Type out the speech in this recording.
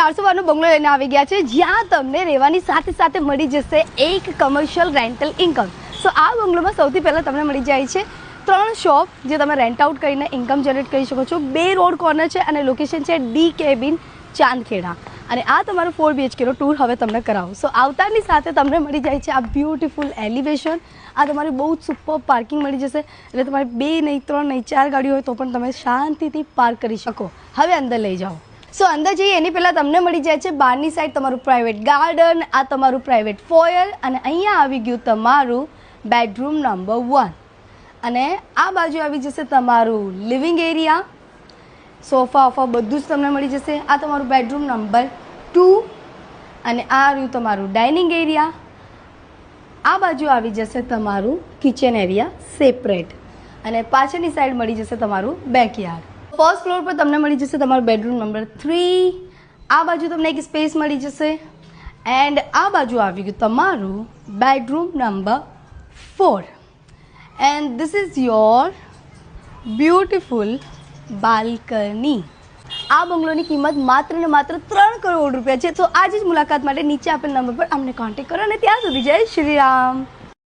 412 બંગલો લઈને આવી ગયા છે, જ્યાં તમને રહેવાની સાથે સાથે મળી જશે એક કમર્શિયલ રેન્ટલ ઇન્કમ. સો આ બંગલોમાં સૌથી પહેલાં તમને મળી જાય છે 3 શોપ, જે તમે રેન્ટ આઉટ કરીને ઇન્કમ જનરેટ કરી શકો છો. 2 રોડ કોર્નર છે અને લોકેશન છે ડી કેબિન ચાંદખેડા. અને આ તમારો 4 BHK નો ટૂર હવે તમને કરાવું. સો આવતાની સાથે તમને મળી જાય છે આ બ્યુટીફુલ એલિવેશન. આ તમારી બહુ જ સુપર પાર્કિંગ મળી જશે, એટલે તમારે 2 નહીં 3 નહીં 4 ગાડીઓ હોય તો પણ તમે શાંતિથી પાર્ક કરી શકો. હવે અંદર લઈ જાઓ. સો અંદર જઈએ એની પહેલાં તમને મળી જાય છે બહારની સાઈડ તમારું પ્રાઇવેટ ગાર્ડન, આ તમારું પ્રાઇવેટ ફોયર, અને અહીંયા આવી ગયું તમારું બેડરૂમ નંબર 1. અને આ બાજુ આવી જશે તમારું લિવિંગ એરિયા, સોફા ઓફા બધું જ તમને મળી જશે. આ તમારું બેડરૂમ નંબર 2, અને આ રહ્યું તમારું ડાઇનિંગ એરિયા. આ બાજુ આવી જશે તમારું કિચન એરિયા સેપરેટ, અને પાછળની સાઈડ મળી જશે તમારું બેકયાર્ડ. ફર્સ્ટ ફ્લોર પર તમને મળી જશે તમારું બેડરૂમ નંબર 3. આ બાજુ તમને એક સ્પેસ મળી જશે, એન્ડ આ બાજુ આવી ગયું તમારું bedroom number 4. And this is your beautiful balcony. આ બંગલોની કિંમત માત્ર ને માત્ર 3 કરોડ રૂપિયા છે. તો આજે જ મુલાકાત માટે નીચે આપેલ નંબર પર અમને કોન્ટેક્ટ કરો, અને ત્યાં સુધી જય શ્રી રામ.